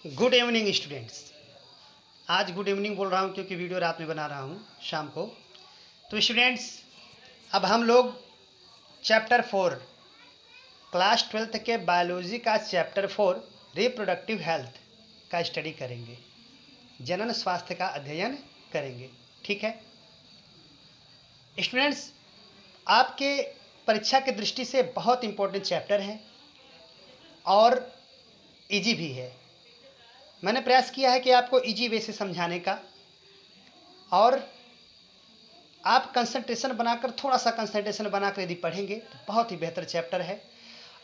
Good evening students. आज good evening बोल रहा हूँ क्योंकि वीडियो रात में बना रहा हूँ शाम को। तो स्टूडेंट्स, अब हम लोग चैप्टर 4 क्लास 12th के बायोलॉजी का चैप्टर 4 रिप्रोडक्टिव हेल्थ का स्टडी करेंगे, जनन स्वास्थ्य का अध्ययन करेंगे। ठीक है स्टूडेंट्स, आपके परीक्षा की दृष्टि से बहुत इम्पोर्टेंट चैप्टर है और इजी भी है। मैंने प्रयास किया है कि आपको इजी वे से समझाने का, और आप कंसंट्रेशन बनाकर, थोड़ा सा कंसंट्रेशन बनाकर यदि पढ़ेंगे तो बहुत ही बेहतर चैप्टर है।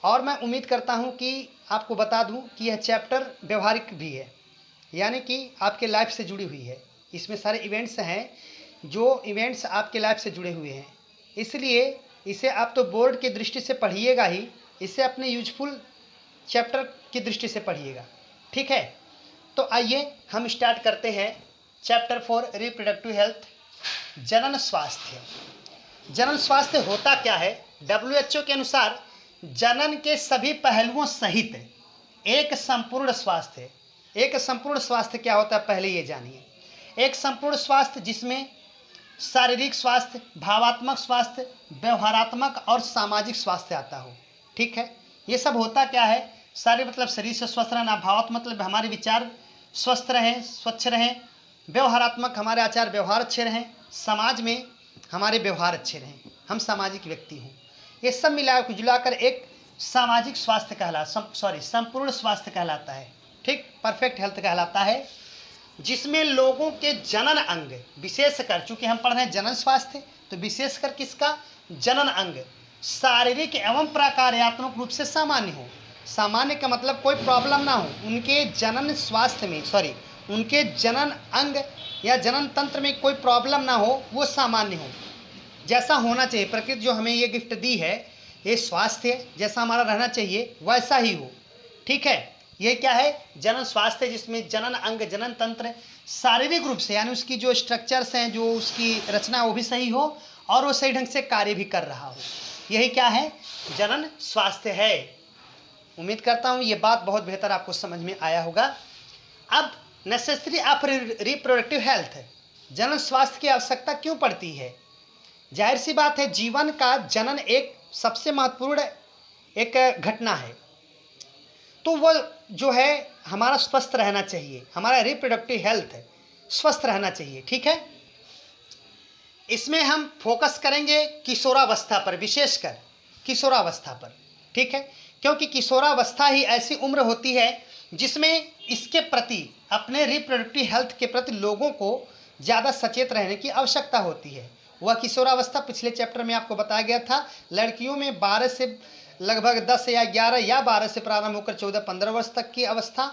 और मैं उम्मीद करता हूं कि आपको बता दूं कि यह चैप्टर व्यवहारिक भी है, यानी कि आपके लाइफ से जुड़ी हुई है। इसमें सारे इवेंट्स हैं जो इवेंट्स आपके लाइफ से जुड़े हुए हैं, इसलिए इसे आप तो बोर्ड की दृष्टि से पढ़िएगा ही, इसे अपने यूजफुल चैप्टर की दृष्टि से पढ़िएगा। ठीक है, तो आइए हम स्टार्ट करते हैं चैप्टर 4 रिप्रोडक्टिव हेल्थ, जनन स्वास्थ्य। जनन स्वास्थ्य होता क्या है? WHO के अनुसार जनन के सभी पहलुओं सहित एक संपूर्ण स्वास्थ्य है। एक संपूर्ण स्वास्थ्य क्या होता है, पहले ये जानिए। एक संपूर्ण स्वास्थ्य जिसमें शारीरिक स्वास्थ्य, भावात्मक स्वास्थ्य, व्यवहारात्मक और सामाजिक स्वास्थ्य आता हो। ठीक है, ये सब होता क्या है? शारीरिक मतलब शरीर से स्वस्थ रहना, भावात्मक मतलब हमारे विचार स्वस्थ रहें, स्वच्छ रहें, व्यवहारात्मक हमारे आचार व्यवहार अच्छे रहें, समाज में हमारे व्यवहार अच्छे रहें, हम सामाजिक व्यक्ति हों। ये सब मिला जुलाकर एक सामाजिक स्वास्थ्य संपूर्ण स्वास्थ्य कहलाता है। ठीक, परफेक्ट हेल्थ कहलाता है, जिसमें लोगों के जनन अंग, विशेषकर चूंकि हम पढ़ रहे हैं जनन स्वास्थ्य, तो विशेषकर किसका? जनन अंग शारीरिक एवं प्रकार्यात्मक रूप से सामान्य हो। सामान्य का मतलब कोई प्रॉब्लम ना हो, उनके जनन स्वास्थ्य में उनके जनन अंग या जनन तंत्र में कोई प्रॉब्लम ना हो, वो सामान्य हो, जैसा होना चाहिए। प्रकृति जो हमें ये गिफ्ट दी है, ये स्वास्थ्य जैसा हमारा रहना चाहिए वैसा ही हो। ठीक है, ये क्या है? जनन स्वास्थ्य, जिसमें जनन अंग, जनन तंत्र शारीरिक रूप से, यानी उसकी जो स्ट्रक्चर्स हैं, जो उसकी रचना, वो भी सही हो और वो सही ढंग से कार्य भी कर रहा हो। यही क्या है? जनन स्वास्थ्य है। उम्मीद करता हूँ ये बात बहुत बेहतर आपको समझ में आया होगा। अब नेसेसरी ऑफ रिप्रोडक्टिव हेल्थ, जनन स्वास्थ्य की आवश्यकता क्यों पड़ती है? जाहिर सी बात है, जीवन का जनन एक सबसे महत्वपूर्ण एक घटना है, तो वो जो है हमारा स्वस्थ रहना चाहिए, हमारा रिप्रोडक्टिव हेल्थ स्वस्थ रहना चाहिए। ठीक है, इसमें हम फोकस करेंगे किशोरावस्था पर, विशेषकर किशोरावस्था पर। ठीक है, क्योंकि किशोरावस्था ही ऐसी उम्र होती है जिसमें इसके प्रति, अपने रिप्रोडक्टिव हेल्थ के प्रति लोगों को ज़्यादा सचेत रहने की आवश्यकता होती है। वह किशोरावस्था पिछले चैप्टर में आपको बताया गया था, लड़कियों में 12 से लगभग 10 या 11 या 12 से प्रारंभ होकर 14-15 वर्ष तक की अवस्था।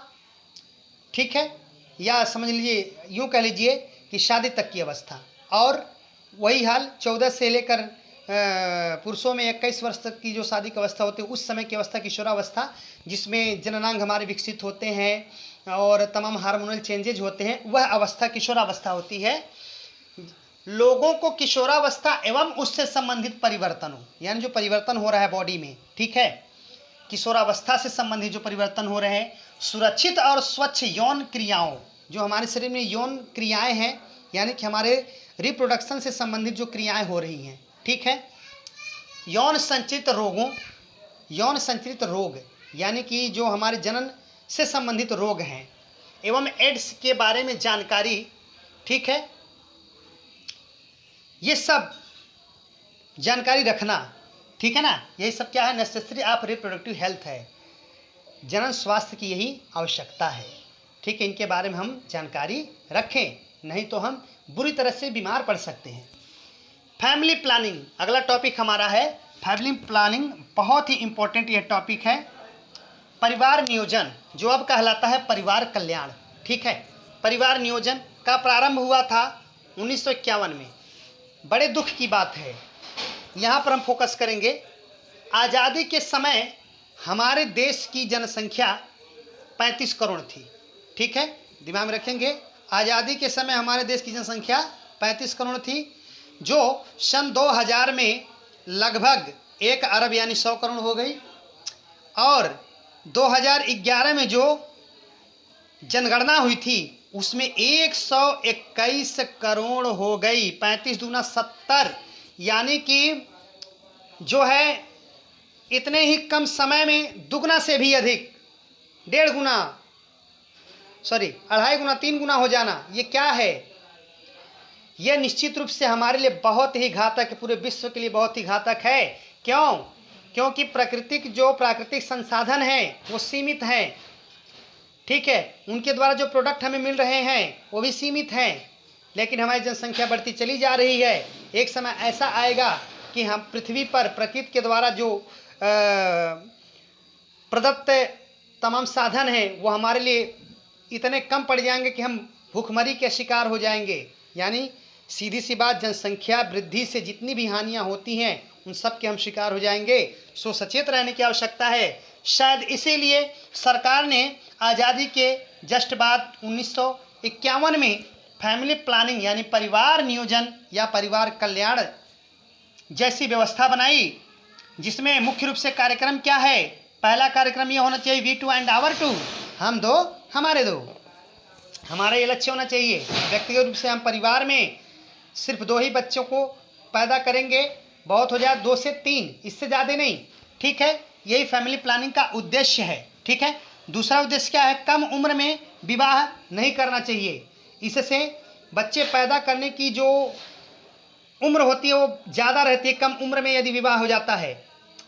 ठीक है, या समझ लीजिए, यूँ कह लीजिए कि शादी तक की अवस्था, और वही हाल 14 से लेकर पुरुषों में 21 वर्ष तक की जो शादी की अवस्था होती है, उस समय की अवस्था किशोरावस्था, जिसमें जननांग हमारे विकसित होते हैं और तमाम हार्मोनल चेंजेज होते हैं, वह अवस्था किशोरावस्था होती है। लोगों को किशोरावस्था एवं उससे संबंधित परिवर्तनों, यानी जो परिवर्तन हो रहा है बॉडी में, ठीक है, किशोरावस्था से संबंधित जो परिवर्तन हो रहे हैं, सुरक्षित और स्वच्छ यौन क्रियाओं, जो हमारे शरीर में यौन क्रियाएं हैं, यानी कि हमारे रिप्रोडक्शन से संबंधित जो क्रियाएं हो रही हैं। ठीक है, यौन संचारित रोग, यानी कि जो हमारे जनन से संबंधित रोग हैं, एवं एड्स के बारे में जानकारी। ठीक है, ये सब जानकारी रखना। ठीक है ना, यही सब क्या है? नेसेसरी ऑफ रिप्रोडक्टिव हेल्थ है, जनन स्वास्थ्य की यही आवश्यकता है। ठीक है, इनके बारे में हम जानकारी रखें, नहीं तो हम बुरी तरह से बीमार पड़ सकते हैं। फैमिली प्लानिंग अगला टॉपिक हमारा है। फैमिली प्लानिंग बहुत ही इंपॉर्टेंट यह टॉपिक है। परिवार नियोजन, जो अब कहलाता है परिवार कल्याण। ठीक है, परिवार नियोजन का प्रारंभ हुआ था 1951 में। बड़े दुख की बात है, यहाँ पर हम फोकस करेंगे। आज़ादी के समय हमारे देश की जनसंख्या 35 करोड़ थी। ठीक है, दिमाग में रखेंगे, आज़ादी के समय हमारे देश की जनसंख्या 35 करोड़ थी, जो सन 2000 में लगभग 1 अरब यानी 100 करोड़ हो गई, और 2011 में जो जनगणना हुई थी उसमें 121 करोड़ हो गई। 35 दूना 70, यानी कि जो है इतने ही कम समय में दुगना से भी अधिक, 1.5 गुना, सॉरी 2.5 गुना, 3 गुना हो जाना, ये क्या है? यह निश्चित रूप से हमारे लिए बहुत ही घातक है, पूरे विश्व के लिए बहुत ही घातक है। क्यों? क्योंकि प्राकृतिक संसाधन हैं वो सीमित हैं, ठीक है, उनके द्वारा जो प्रोडक्ट हमें मिल रहे हैं वो भी सीमित हैं, लेकिन हमारी जनसंख्या बढ़ती चली जा रही है। एक समय ऐसा आएगा कि हम पृथ्वी पर प्रकृति के द्वारा जो प्रदत्त तमाम साधन हैं वो हमारे लिए इतने कम पड़ जाएंगे कि हम भूखमरी के शिकार हो जाएंगे। यानी सीधी सी बात, जनसंख्या वृद्धि से जितनी भी हानियां होती हैं उन सब के हम शिकार हो जाएंगे। सो सचेत रहने की आवश्यकता है। शायद इसीलिए सरकार ने आज़ादी के जस्ट बाद 1951 में फैमिली प्लानिंग यानी परिवार नियोजन या परिवार कल्याण जैसी व्यवस्था बनाई, जिसमें मुख्य रूप से कार्यक्रम क्या है? पहला कार्यक्रम ये होना चाहिए, we two and our two, हम दो हमारे दो। हमारा ये लक्ष्य होना चाहिए। व्यक्तिगत रूप से हम परिवार में सिर्फ 2 ही बच्चों को पैदा करेंगे, बहुत हो जाए 2 से 3, इससे ज़्यादा नहीं, ठीक है। यही फैमिली प्लानिंग का उद्देश्य है, ठीक है। दूसरा उद्देश्य क्या है? कम उम्र में विवाह नहीं करना चाहिए। इससे बच्चे पैदा करने की जो उम्र होती है वो ज़्यादा रहती है। कम उम्र में यदि विवाह हो जाता है,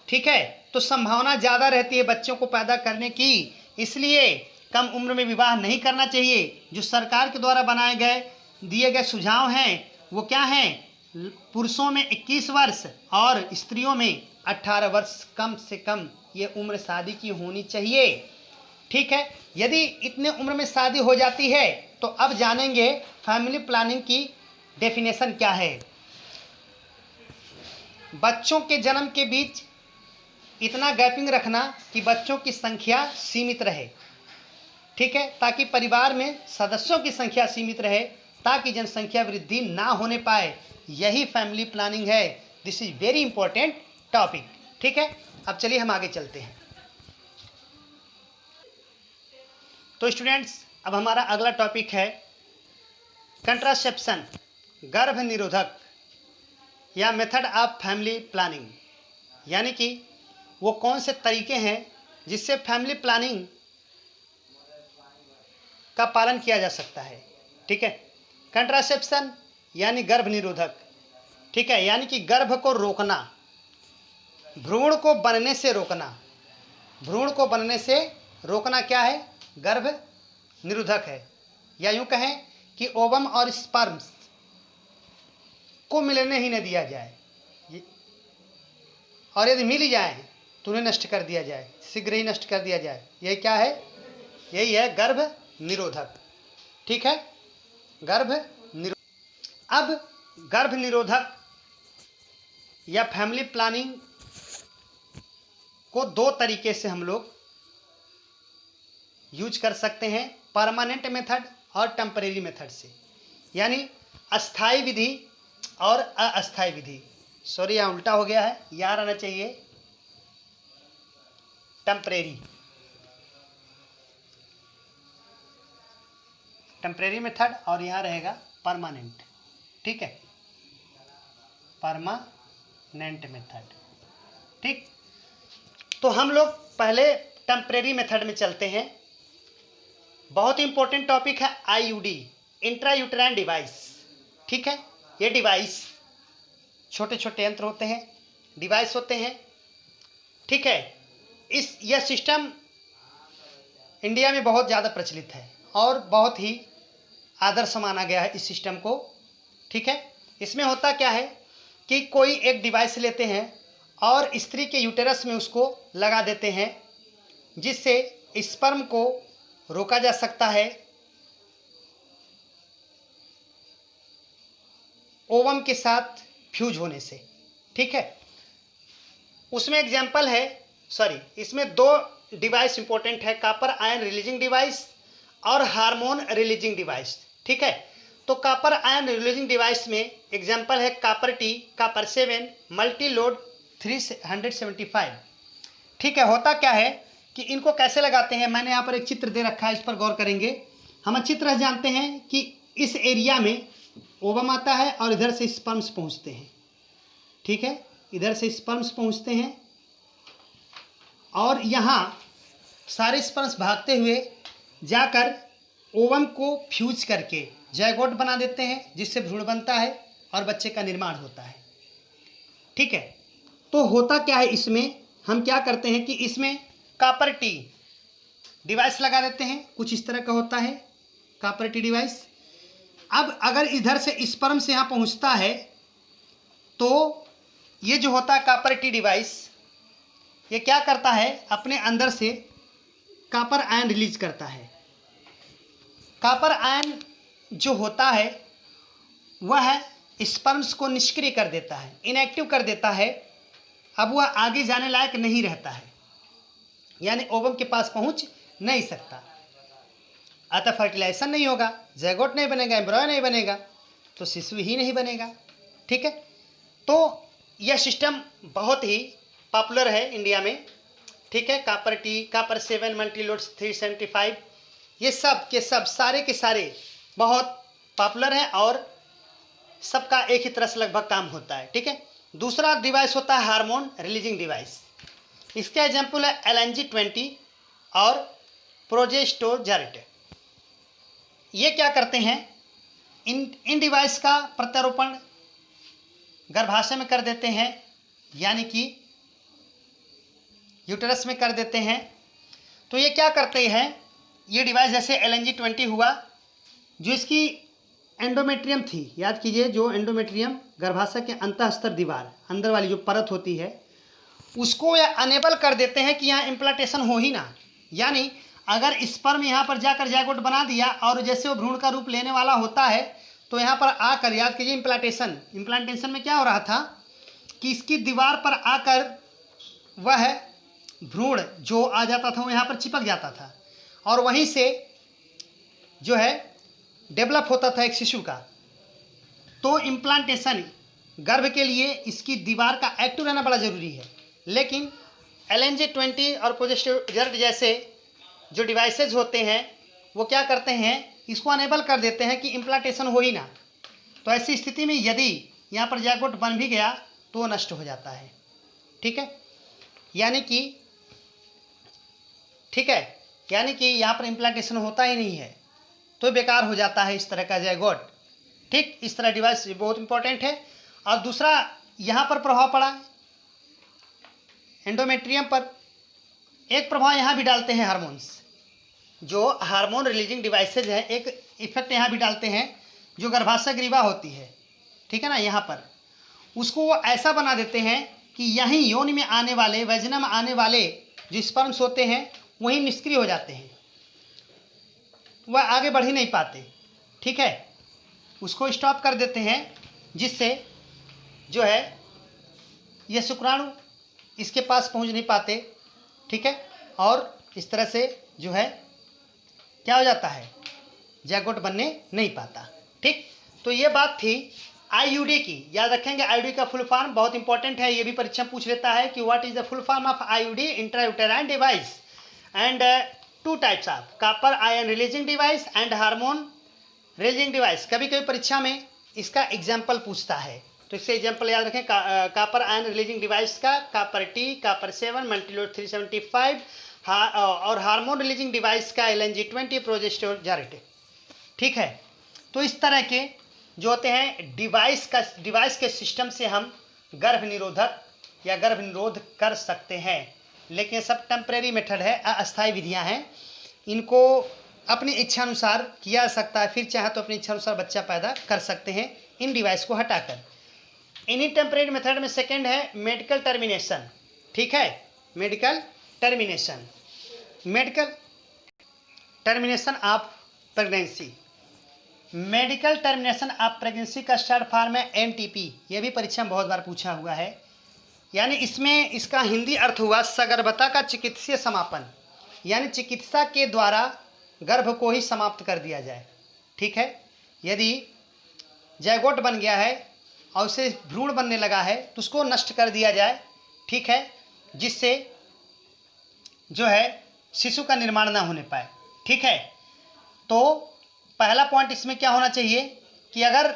ठीक है, तो संभावना ज़्यादा रहती है बच्चों को पैदा करने की। इसलिए कम उम्र में विवाह नहीं करना चाहिए। जो सरकार के द्वारा बनाए गए दिए गए सुझाव हैं वो क्या हैं? पुरुषों में 21 वर्ष और स्त्रियों में 18 वर्ष कम से कम ये उम्र शादी की होनी चाहिए, ठीक है। यदि इतने उम्र में शादी हो जाती है तो अब जानेंगे फैमिली प्लानिंग की डेफिनेशन क्या है। बच्चों के जन्म के बीच इतना गैपिंग रखना कि बच्चों की संख्या सीमित रहे, ठीक है, ताकि परिवार में सदस्यों की संख्या सीमित रहे, ताकि जनसंख्या वृद्धि ना होने पाए। यही फैमिली प्लानिंग है। This is very important topic, ठीक है। अब चलिए हम आगे चलते हैं। तो स्टूडेंट्स, अब हमारा अगला टॉपिक है कंट्रासेप्शन, गर्भ निरोधक या मेथड ऑफ फैमिली प्लानिंग, यानी कि वो कौन से तरीके हैं जिससे फैमिली प्लानिंग का पालन किया जा सकता है, ठीक है। कंट्रासेप्शन यानी गर्भ निरोधक, ठीक है, यानी कि गर्भ को रोकना, भ्रूण को बनने से रोकना। भ्रूण को बनने से रोकना क्या है? गर्भ निरोधक है। या यूं कहें कि ओवम और स्पर्म्स को मिलने ही न दिया जाए, और यदि मिल जाए तो उन्हें नष्ट कर दिया जाए, शीघ्र ही नष्ट कर दिया जाए। यही क्या है? यही है गर्भ निरोधक, ठीक है, गर्भ निरोधक। अब गर्भ निरोधक या फैमिली प्लानिंग को 2 तरीके से हम लोग यूज कर सकते हैं, परमानेंट मेथड और टेम्परेरी मेथड से, यानी अस्थाई विधि और अस्थाई विधि। सॉरी, यहाँ उल्टा हो गया है, यहाँ रहना चाहिए टेम्परेरी मेथड और यहाँ रहेगा परमानेंट, ठीक है, परमानेंट मेथड, ठीक। तो हम लोग पहले टेम्परेरी मेथड में चलते हैं। बहुत ही इंपॉर्टेंट टॉपिक है आईयूडी, इंट्रायूटेराइन डिवाइस, ठीक है। ये डिवाइस छोटे छोटे यंत्र होते हैं, डिवाइस होते हैं, ठीक है। यह सिस्टम इंडिया में बहुत ज़्यादा प्रचलित है और बहुत ही आदर्श माना गया है इस सिस्टम को, ठीक है। इसमें होता क्या है कि कोई एक डिवाइस लेते हैं और स्त्री के यूटेरस में उसको लगा देते हैं, जिससे स्पर्म को रोका जा सकता है ओवम के साथ फ्यूज होने से, ठीक है। उसमें एग्जाम्पल है, सॉरी, इसमें 2 डिवाइस इंपॉर्टेंट है, कॉपर आयन रिलीजिंग डिवाइस और हार्मोन रिलीजिंग डिवाइस, ठीक है। तो कॉपर आयन रिलीजिंग डिवाइस में एग्जाम्पल है copper T, copper 7, multi load 375, ठीक है। होता क्या है कि इनको कैसे लगाते हैं। मैंने यहाँ पर एक चित्र दे रखा है, इस पर गौर करेंगे। हम अच्छी तरह जानते हैं कि इस एरिया में ओवम आता है और इधर से स्पर्म्स पहुँचते हैं, ठीक है, इधर से स्पर्म्स पहुँचते हैं और यहाँ सारे स्पर्म्स भागते हुए जाकर ओवम को फ्यूज करके जायगोट बना देते हैं, जिससे भ्रूण बनता है और बच्चे का निर्माण होता है, ठीक है। तो होता क्या है, इसमें हम क्या करते हैं कि इसमें कॉपर टी डिवाइस लगा देते हैं, कुछ इस तरह का होता है कॉपर टी डिवाइस। अब अगर इधर से स्पर्म से यहाँ पहुँचता है तो ये जो होता है कॉपर टी डिवाइस, ये क्या करता है, अपने अंदर से कॉपर आयन रिलीज करता है। कॉपर आयन जो होता है वह स्पर्म्स को निष्क्रिय कर देता है, इनएक्टिव कर देता है। अब वह आगे जाने लायक नहीं रहता है, यानी ओवम के पास पहुंच नहीं सकता, अतः फर्टिलाइजेशन नहीं होगा, ज़ायगोट नहीं बनेगा, एम्ब्रॉय नहीं बनेगा, तो शिशु ही नहीं बनेगा, ठीक है। तो यह सिस्टम बहुत ही पॉपुलर है इंडिया में, ठीक है। कॉपर टी, कॉपर 7, मल्टीलोड्स 375, ये सब के सब सारे के सारे बहुत पॉपुलर हैं और सबका एक ही तरह से लगभग काम होता है, ठीक है। दूसरा डिवाइस होता है हार्मोन रिलीजिंग डिवाइस। इसका एग्जाम्पल है LNG-20 और प्रोजेस्टेरोन। ये क्या करते हैं, इन डिवाइस का प्रत्यारोपण गर्भाशय में कर देते हैं, यानी कि यूटेरस में कर देते हैं। तो ये क्या करते हैं, ये डिवाइस जैसे LNG-20 हुआ, जो इसकी एंडोमेट्रियम थी, याद कीजिए, जो एंडोमेट्रियम गर्भाशय के अंतःस्तर दीवार अंदर वाली जो परत होती है, उसको यह अनेबल कर देते हैं कि यहाँ इम्प्लांटेशन हो ही ना। यानी अगर स्पर्म यहाँ पर जाकर जायगोट बना दिया और जैसे वो भ्रूण का रूप लेने वाला होता है, तो यहाँ पर आकर, याद कीजिए, इम्प्लांटेशन में क्या हो रहा था कि इसकी दीवार पर आकर वह भ्रूण जो आ जाता था वो यहाँ पर चिपक जाता था और वहीं से जो है डेवलप होता था एक शिशु का। तो इम्प्लांटेशन गर्भ के लिए इसकी दीवार का एक्टिव रहना बड़ा ज़रूरी है, लेकिन LNG-20 और प्रोजेस्टेरोन जैसे जो डिवाइसेज होते हैं वो क्या करते हैं, इसको अनेबल कर देते हैं कि इम्प्लांटेशन हो ही ना। तो ऐसी स्थिति में यदि यहाँ पर जायगोट बन भी गया तो नष्ट हो जाता है, ठीक है, यानी कि यहाँ पर इम्प्लांटेशन होता ही नहीं है, तो बेकार हो जाता है इस तरह का जायगोट, ठीक। इस तरह डिवाइस बहुत इंपॉर्टेंट है। और दूसरा यहाँ पर प्रभाव पड़ा एंडोमेट्रियम पर, एक प्रभाव यहाँ भी डालते हैं हार्मोन्स, जो हार्मोन रिलीजिंग डिवाइसेज हैं, एक इफेक्ट यहाँ भी डालते हैं जो गर्भाशय ग्रीवा होती है, ठीक है ना, यहाँ पर उसको वो ऐसा बना देते हैं कि यहीं योनि में आने वाले, वैजिना में आने वाले जो स्पर्म्स होते हैं वहीं निष्क्रिय हो जाते हैं, वह आगे बढ़ ही नहीं पाते, ठीक है, उसको स्टॉप कर देते हैं, जिससे जो है ये शुक्राणु इसके पास पहुंच नहीं पाते, ठीक है, और इस तरह से जो है क्या हो जाता है, जायगोट बनने नहीं पाता, ठीक। तो ये बात थी IUD की, याद रखेंगे। IUD का फुल फॉर्म बहुत इंपॉर्टेंट है, ये भी परीक्षा पूछ लेता है कि what is the full form of IUD, intrauterine device, and two types of copper ion releasing device and hormone releasing device. कभी कभी परीक्षा में इसका एग्जाम्पल पूछता है, तो इससे एग्जाम्पल याद रखें, कॉपर आयन रिलीजिंग डिवाइस का कॉपर टी, कॉपर 7, मल्टीलोड 375 और हार्मोन रिलीजिंग डिवाइस का LNG-20, प्रोजेस्टेरोन, ठीक है। तो इस तरह के जो होते हैं डिवाइस के सिस्टम से हम गर्भ निरोधक या गर्भ निरोध कर सकते हैं, लेकिन सब टेम्परेरी मेथड है, अस्थायी विधियां हैं, इनको अपनी इच्छानुसार किया जा सकता है, फिर चाहे तो अपनी इच्छानुसार बच्चा पैदा कर सकते हैं इन डिवाइस को हटाकर। इन्हीं टेम्परेरी मेथड में सेकंड है मेडिकल टर्मिनेशन, ठीक है, medical termination of pregnancy. Medical termination of pregnancy का शॉर्ट फॉर्म है MTP, ये भी परीक्षा में बहुत बार पूछा हुआ है, यानी इसमें इसका हिंदी अर्थ हुआ सगर्भता का चिकित्सीय समापन, यानी चिकित्सा के द्वारा गर्भ को ही समाप्त कर दिया जाए, ठीक है। यदि जायगोट बन गया है और उसे भ्रूण बनने लगा है तो उसको नष्ट कर दिया जाए, ठीक है, जिससे जो है शिशु का निर्माण ना होने पाए। ठीक है, तो पहला पॉइंट इसमें क्या होना चाहिए कि अगर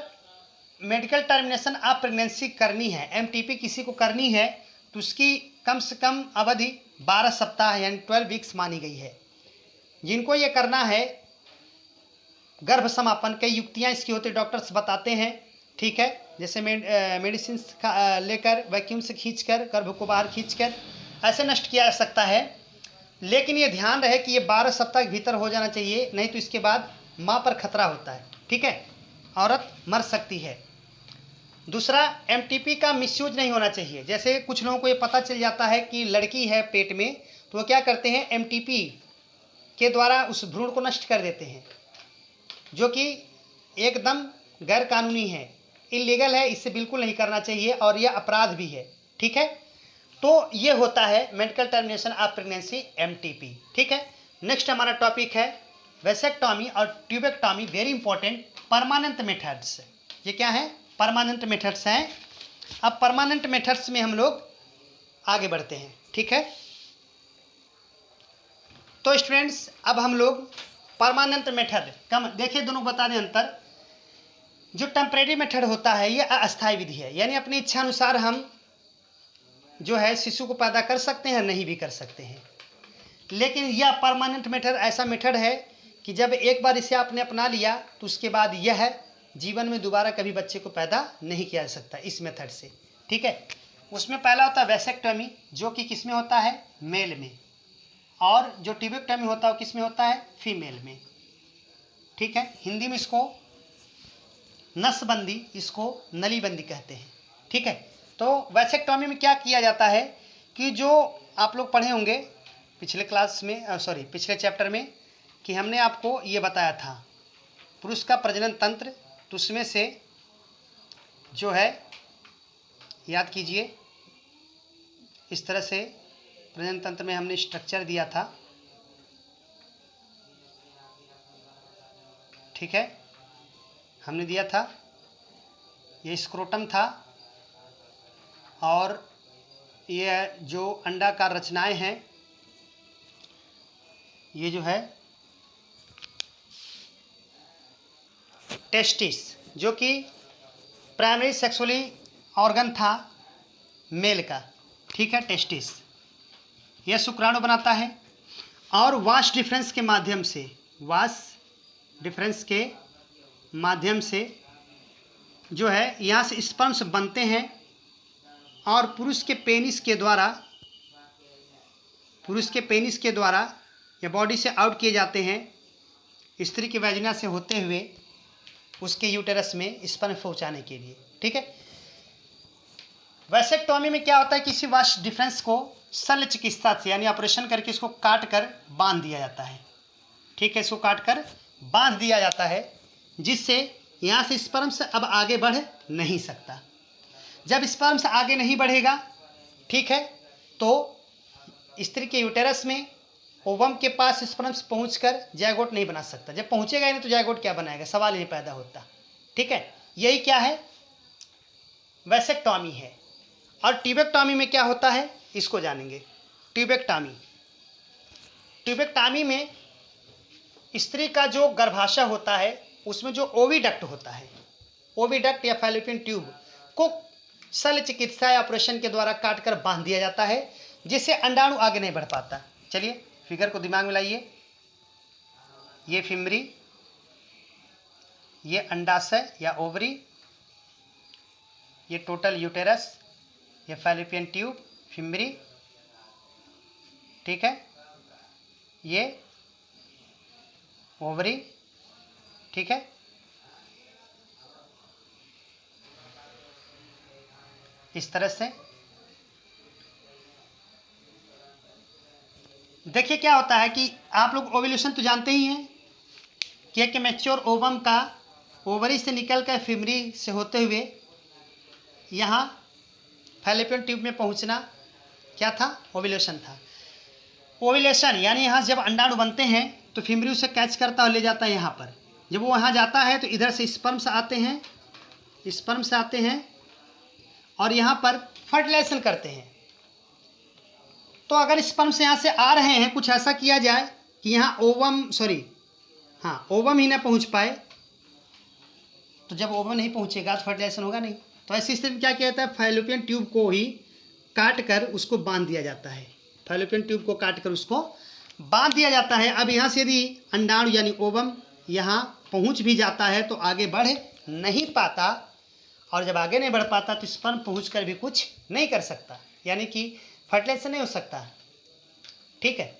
मेडिकल टर्मिनेशन ऑफ प्रेगनेंसी करनी है, एमटीपी किसी को करनी है, तो उसकी कम से कम अवधि 12 सप्ताह यानी 12 वीक्स मानी गई है। जिनको ये करना है, गर्भ समापन, कई युक्तियाँ इसकी होती डॉक्टर्स बताते हैं। ठीक है, जैसे मेडिसिन लेकर वैक्यूम से खींचकर गर्भ को बाहर खींचकर ऐसे नष्ट किया जा सकता है। लेकिन ये ध्यान रहे कि ये 12 सप्ताह के भीतर हो जाना चाहिए, नहीं तो इसके बाद माँ पर खतरा होता है। ठीक है, औरत मर सकती है। दूसरा, एमटीपी का मिसयूज नहीं होना चाहिए। जैसे कुछ लोगों को ये पता चल जाता है कि लड़की है पेट में, तो वो क्या करते हैं, एमटीपी के द्वारा उस भ्रूण को नष्ट कर देते हैं, जो कि एकदम गैर कानूनी है, इलीगल है। इससे बिल्कुल नहीं करना चाहिए और यह अपराध भी है। ठीक है, तो ये होता है medical termination of pregnancy, MTP. ठीक है, नेक्स्ट हमारा टॉपिक है वेसेक्टॉमी और tubectomy, very important, permanent methods. ये क्या है, परमानेंट मेथड्स हैं। अब परमानेंट मेथड्स में हम लोग आगे बढ़ते हैं। ठीक है, तो स्टूडेंट्स अब हम लोग परमानेंट मेथड कम देखिए, दोनों बता दें अंतर। जो टेम्परेरी मेथड होता है ये अस्थायी विधि है, यानी अपनी इच्छा अनुसार हम जो है शिशु को पैदा कर सकते हैं, नहीं भी कर सकते हैं। लेकिन यह परमानेंट मेथड ऐसा मेथड है कि जब एक बार इसे आपने अपना लिया तो उसके बाद यह जीवन में दोबारा कभी बच्चे को पैदा नहीं किया जा सकता इस मेथड से। ठीक है, उसमें पहला होता है वेसेक्टॉमी, जो कि किस में होता है, मेल में, और जो ट्यूबेक्टॉमी होता है वो किस में होता है, फीमेल में। ठीक है, हिंदी में इसको नसबंदी, इसको नलीबंदी कहते हैं। ठीक है, तो वेसेक्टॉमी में क्या किया जाता है कि जो आप लोग पढ़े होंगे पिछले क्लास में, पिछले चैप्टर में, कि हमने आपको ये बताया था पुरुष का प्रजनन तंत्र, तो उसमें से जो है, याद कीजिए, इस तरह से प्रजनन तंत्र में हमने स्ट्रक्चर दिया था। ठीक है, हमने दिया था, ये स्क्रोटम था, और ये जो अंडाकार रचनाएं हैं, ये जो है टेस्टिस, जो कि प्राइमरी सेक्सुअली ऑर्गन था मेल का। ठीक है, टेस्टिस यह शुक्राणु बनाता है, और वाश डिफरेंस के माध्यम से, वाश डिफरेंस के माध्यम से जो है यहाँ से स्पर्म्स बनते हैं, और पुरुष के पेनिस के द्वारा या बॉडी से आउट किए जाते हैं स्त्री की वैजिना से होते हुए उसके यूटेरस में स्पर्म पहुँचाने के लिए। ठीक है, वेसेक्टॉमी में क्या होता है, किसी वाश डिफरेंस को शल्य चिकित्सा से यानी ऑपरेशन करके इसको काट कर बांध दिया जाता है। ठीक है, इसको काट कर बांध दिया जाता है, जिससे यहाँ से स्पर्म से अब आगे बढ़ नहीं सकता। जब स्पर्म से आगे नहीं बढ़ेगा, ठीक है, तो स्त्री के यूटेरस में ओवम के पास स्पर्म पहुंचकर जायगोट नहीं बना सकता। जब पहुंचेगा ही नहीं तो जायगोट क्या बनाएगा, सवाल ही नहीं पैदा होता। ठीक है, यही क्या है, वेसेक्टॉमी है। और ट्यूबेक्टॉमी में क्या होता है, इसको जानेंगे। ट्यूबेक्टॉमी में स्त्री का जो गर्भाशय होता है उसमें जो ओविडक्ट होता है, ओविडक्ट या फैलोपियन ट्यूब को शल्य चिकित्सा या ऑपरेशन के द्वारा काटकर बांध दिया जाता है, जिससे अंडाणु आगे नहीं बढ़ पाता। चलिए फिगर को दिमाग में लाइए, ये फिमरी, ये अंडाशय या ओवरी, ये टोटल यूटेरस, ये फैलोपियन ट्यूब, फिमरी। ठीक है, ये ओवरी। ठीक है, इस तरह से देखिए क्या होता है कि आप लोग ओव्यूलेशन तो जानते ही हैं कि एक मैच्योर ओवम का ओवरी से निकलकर फिमरी से होते हुए यहाँ फैलोपियन ट्यूब में पहुँचना क्या था, ओव्यूलेशन था। ओव्यूलेशन यानी यहाँ जब अंडाणु बनते हैं तो फिमरी उसे कैच करता और ले जाता है यहाँ पर। जब वो वहाँ जाता है तो इधर से स्पर्म्स आते हैं और यहाँ पर फर्टिलाइजेशन करते हैं। तो अगर स्पर्म्स यहाँ से आ रहे हैं, कुछ ऐसा किया जाए कि यहाँ ओवम ही ना पहुँच पाए, तो जब ओवम नहीं पहुँचेगा तो फर्टिलाइजेशन होगा नहीं। तो ऐसी स्थिति में क्या किया जाता है, फैलोपियन ट्यूब को ही काट कर उसको बांध दिया जाता है। फैलोपियन ट्यूब को काट कर उसको बांध दिया जाता है। अब यहाँ से यदि अंडाणु यानी ओवम यहाँ पहुँच भी जाता है तो आगे बढ़ नहीं पाता, और जब आगे नहीं बढ़ पाता तो स्पर्म पहुँच कर भी कुछ नहीं कर सकता, यानी कि फर्टिलाइजेशन नहीं हो सकता। ठीक है,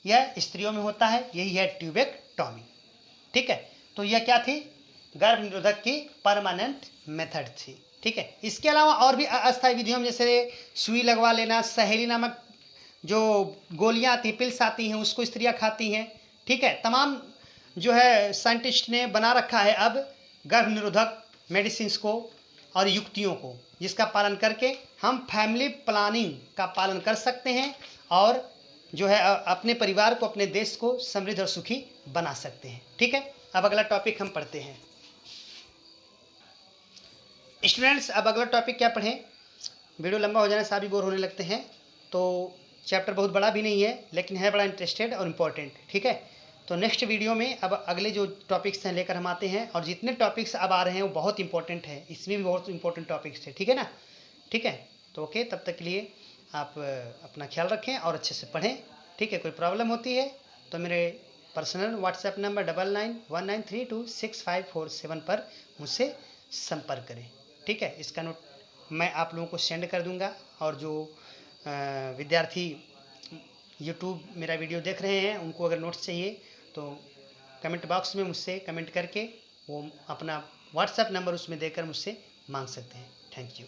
यह स्त्रियों में होता है, यही है ट्यूबेक्टॉमी। ठीक है, तो यह क्या थी, गर्भ निरोधक की परमानेंट मेथड थी। ठीक है, इसके अलावा और भी अस्थायी विधियों में जैसे सुई लगवा लेना, सहेली नामक जो गोलियां आती, पिल्स आती हैं, उसको स्त्रियां खाती हैं। ठीक है, तमाम जो है साइंटिस्ट ने बना रखा है अब गर्भ निरोधक मेडिसिन को और युक्तियों को, जिसका पालन करके हम फैमिली प्लानिंग का पालन कर सकते हैं और जो है अपने परिवार को, अपने देश को समृद्ध और सुखी बना सकते हैं। ठीक है, अब अगला टॉपिक हम पढ़ते हैं। स्टूडेंट्स, अब अगला टॉपिक क्या पढ़ें, वीडियो लंबा हो जाने से आप भी बोर होने लगते हैं। तो चैप्टर बहुत बड़ा भी नहीं है, लेकिन है बड़ा इंटरेस्टेड और इम्पोर्टेंट। ठीक है, तो नेक्स्ट वीडियो में अब अगले जो टॉपिक्स हैं लेकर हम आते हैं, और जितने टॉपिक्स अब आ रहे हैं वो बहुत इंपॉर्टेंट है, इसमें भी बहुत इंपॉर्टेंट टॉपिक्स है। ठीक है ना, ठीक है, तो ओके, तब तक के लिए आप अपना ख्याल रखें और अच्छे से पढ़ें। ठीक है, कोई प्रॉब्लम होती है तो मेरे पर्सनल व्हाट्सएप नंबर 9919326547 पर मुझसे संपर्क करें। ठीक है, इसका नोट मैं आप लोगों को सेंड कर दूंगा, और जो विद्यार्थी यूट्यूब मेरा वीडियो देख रहे हैं उनको अगर नोट्स चाहिए तो कमेंट बॉक्स में मुझसे कमेंट करके वो अपना व्हाट्सएप नंबर उसमें देकर मुझसे मांग सकते हैं। Thank you.